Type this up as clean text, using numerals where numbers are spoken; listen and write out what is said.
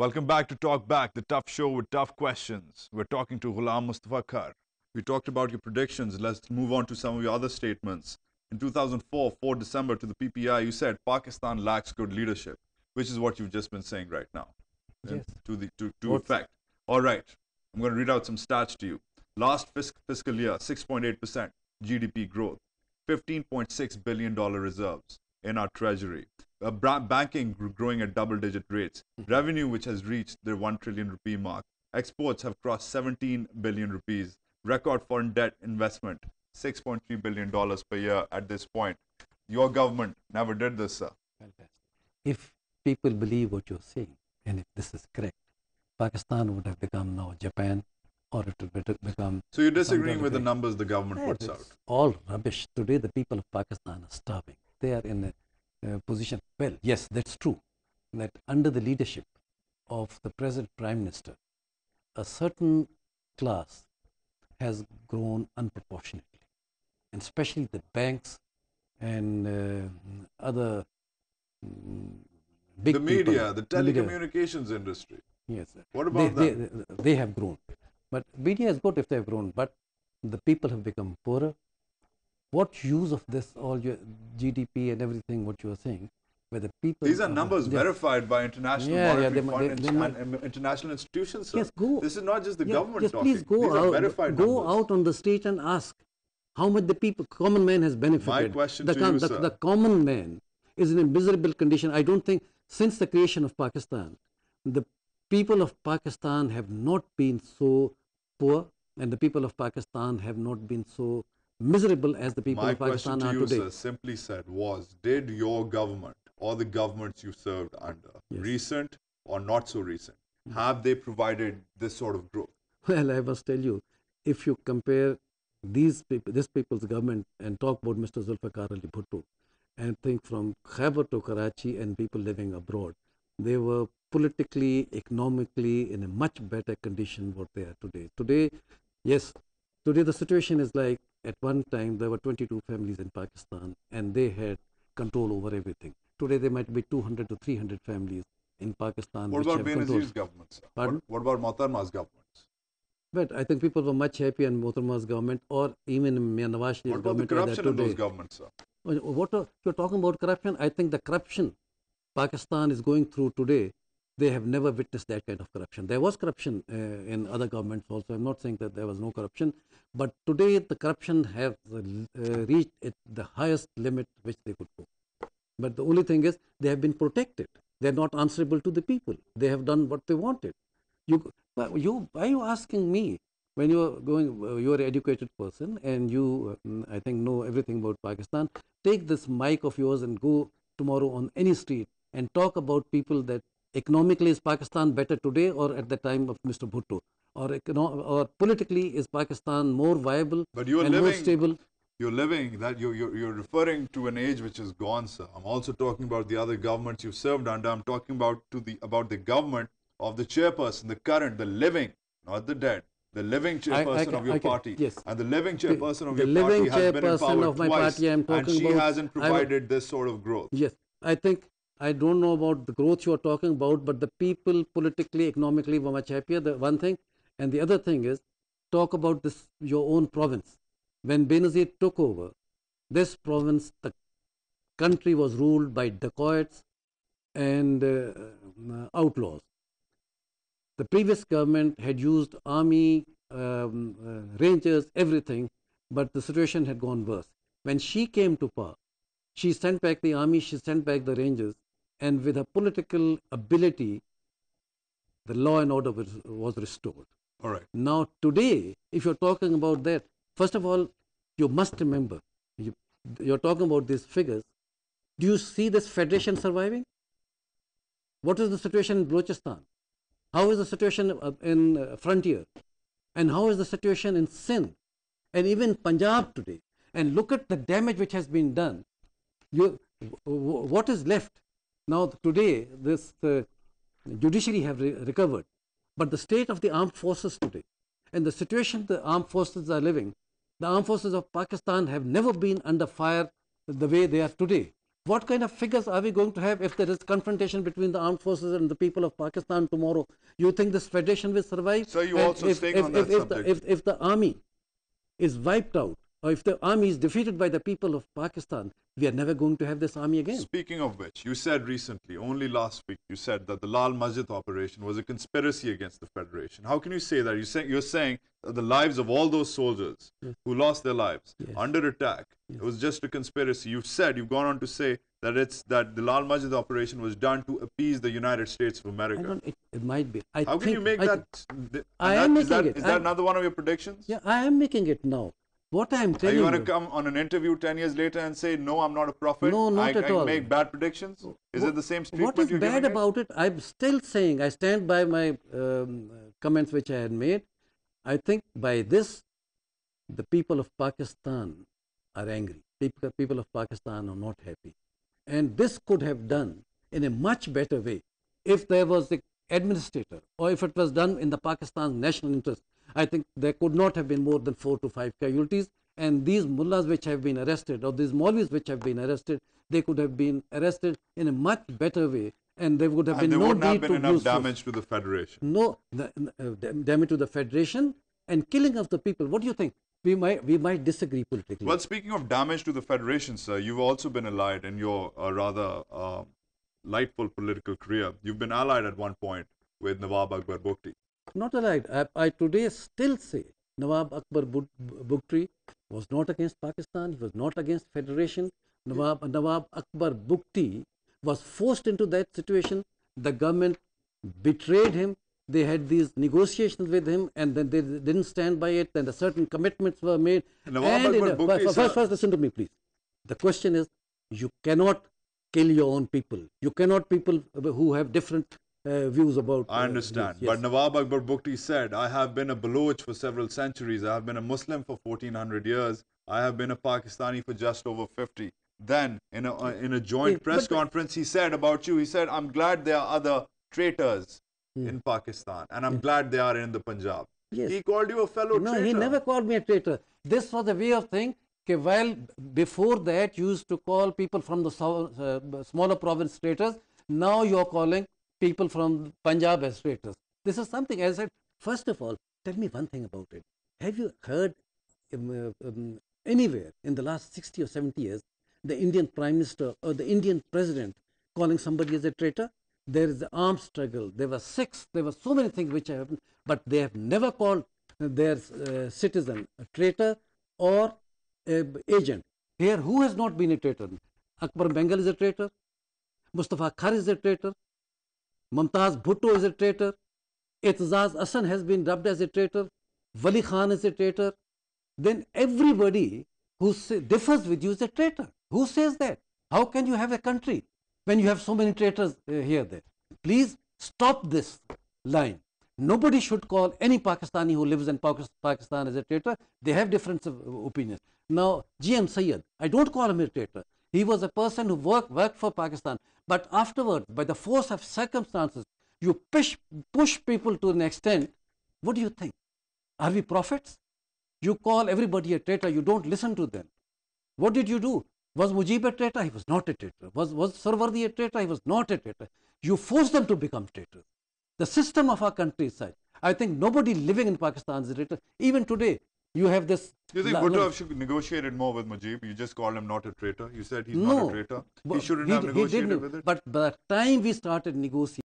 Welcome back to Talk Back, the tough show with tough questions. We're talking to Ghulam Mustafa Kar. We talked about your predictions. Let's move on to some of your other statements. In 2004, 4 December, to the PPI, you said Pakistan lacks good leadership, which is what you've just been saying right now. Yes. To effect. All right. I'm going to read out some stats to you. Last fiscal year, 6.8% GDP growth, $15.6 billion reserves in our treasury. Banking growing at double-digit rates. Revenue, which has reached the 1 trillion rupee mark. Exports have crossed 17 billion rupees. Record foreign debt investment, $6.3 billion per year at this point. Your government never did this, sir. Fantastic. If people believe what you're saying, and if this is correct, Pakistan would have become now Japan, or it would become. So you're disagreeing with the numbers the government puts out? All rubbish. Today, the people of Pakistan are starving. They are in a position. Well, yes, that's true. That under the leadership of the present Prime Minister, a certain class has grown unproportionately, and especially the banks and other big the media, people, the telecommunications industry. Yes. What about them? They have grown. But media is good if they have grown, but the people have become poorer. What use of this, all your GDP and everything, what you are saying, where the people... These are numbers verified by International Monetary Fund and international institutions, sir. Yes, go. This is not just the government talking. Please go These out, are verified go numbers. out on the street and ask how much the people, common man has benefited. My question to you, sir. The common man is in a miserable condition. I don't think, since the creation of Pakistan, the people of Pakistan have not been so poor, and the people of Pakistan have not been so miserable as the people of Pakistan are today. My question to you, sir, simply said was, did your government or the governments you served under, recent or not so recent, have they provided this sort of growth? Well, I must tell you, if you compare these people, this people's government, and talk about Mr. Zulfikar Ali Bhutto, and think from Khyber to Karachi and people living abroad, they were politically, economically in a much better condition what they are today. Today, yes, today the situation is like, at one time there were 22 families in Pakistan and they had control over everything. Today there might be 200 to 300 families in Pakistan. What about Benazir's government, sir? What about Mohtara's government? But I think people were much happy in Mohtara's government, or even Nawaz Sharif's government. What about the corruption in those governments, sir? You're talking about corruption? I think the corruption Pakistan is going through today, they have never witnessed that kind of corruption. There was corruption in other governments also. I'm not saying that there was no corruption, but today the corruption has reached the highest limit which they could go. But the only thing is, they have been protected. They're not answerable to the people. They have done what they wanted. Why are you asking me? When you're you're an educated person and you, I think, know everything about Pakistan, take this mic of yours and go tomorrow on any street and talk about people that economically is Pakistan better today or at the time of Mr. Bhutto, or politically is Pakistan more viable and more stable. You're living that you're referring to an age which is gone, sir. I'm also talking about the other governments you served under. I'm talking about the government of the chairperson, the current, the living, not the dead. The living chairperson of your party. Yes. And the living chairperson of your party has been in power twice, and she hasn't provided this sort of growth. Yes. I think, I don't know about the growth you are talking about, but the people politically, economically were much happier, the one thing. And the other thing is, talk about this, your own province. When Benazir took over, this province, the country was ruled by dacoits and outlaws. The previous government had used army, rangers, everything, but the situation had gone worse. When she came to power, she sent back the army, she sent back the rangers, and with her political ability, the law and order was restored. All right. Now, today, if you're talking about that, first of all, you must remember, you're talking about these figures. Do you see this federation surviving? What is the situation in Balochistan? How is the situation in frontier? And how is the situation in Sindh? And even Punjab today? And look at the damage which has been done. What is left? Now, today, this judiciary have recovered. But the state of the armed forces today, and the situation the armed forces are living, the armed forces of Pakistan have never been under fire the way they are today. What kind of figures are we going to have if there is confrontation between the armed forces and the people of Pakistan tomorrow? You think this federation will survive? So you And also staying on that subject. if the army is wiped out, or if the army is defeated by the people of Pakistan, we are never going to have this army again. Speaking of which, you said recently, only last week, you said that the Lal Masjid operation was a conspiracy against the Federation. How can you say that? You're saying that the lives of all those soldiers who lost their lives under attack, it was just a conspiracy. You've gone on to say that the Lal Masjid operation was done to appease the United States of America. It might be. How can you make that? I am making it. Is that another one of your predictions? Yeah, I am making it now. What I am Are telling you going to come on an interview 10 years later and say, no, I'm not a prophet? No, not at all. I make bad predictions? Is it the same statement What is you're bad giving about it? I'm still saying, I stand by my comments which I had made. I think by this, the people of Pakistan are angry. People of Pakistan are not happy. And this could have done in a much better way if there was the administrator, or if it was done in the Pakistan's national interest. I think there could not have been more than 4 to 5 casualties, and these mullahs which have been arrested, or these maulvis which have been arrested, they could have been arrested in a much better way, and there would have been no need to use force. There wouldn't have been enough damage to the Federation. No damage to the Federation and killing of the people. What do you think? We might disagree politically. Well, speaking of damage to the Federation, sir, you've also been allied in your rather lightful political career. You've been allied at one point with Nawab Akbar Bugti. Not allied. I today still say Nawab Akbar Bugti was not against Pakistan. He was not against Federation. Nawab Akbar Bugti was forced into that situation. The government betrayed him. They had these negotiations with him, and then they didn't stand by it. Then certain commitments were made. First, listen to me, please. The question is, you cannot kill your own people. You cannot people who have different views about. I understand. Yes. But Nawab Akbar Bugti said, I have been a Baloch for several centuries. I have been a Muslim for 1400 years. I have been a Pakistani for just over 50. Then, in a joint press conference, he said about you, he said, I'm glad there are other traitors in Pakistan, and I'm glad they are in the Punjab. Yes. He called you a fellow traitor. No, he never called me a traitor. This was a way of thinking. While before that you used to call people from the smaller province traitors, now you are calling people from Punjab as traitors. This is something, as I said, first of all, tell me one thing about it. Have you heard anywhere in the last 60 or 70 years, the Indian Prime Minister or the Indian President calling somebody as a traitor? There is the armed struggle. There were so many things which have happened, but they have never called their citizen a traitor or agent. Here, who has not been a traitor? Akbar Bengal is a traitor. Mustafa Khar is a traitor. Mumtaz Bhutto is a traitor. Itazaz Ahsan has been dubbed as a traitor. Wali Khan is a traitor. Then everybody who differs with you is a traitor. Who says that? How can you have a country when you have so many traitors here there? Please stop this line. Nobody should call any Pakistani who lives in Pakistan as a traitor. They have different opinions. Now, G.M. Sayyid, I don't call him a traitor. He was a person who worked for Pakistan. But afterwards, by the force of circumstances, you push people to an extent. What do you think? Are we prophets? You call everybody a traitor. You don't listen to them. What did you do? Was Mujib a traitor? He was not a traitor. Was Sarwardi a traitor? He was not a traitor. You forced them to become traitors. The system of our country is such. I think nobody living in Pakistan is a traitor. Even today, you have this. You think Bhutto should have negotiated more with Mujib? You just called him not a traitor. You said he's not a traitor. He shouldn't have negotiated with it. But by the time we started negotiating,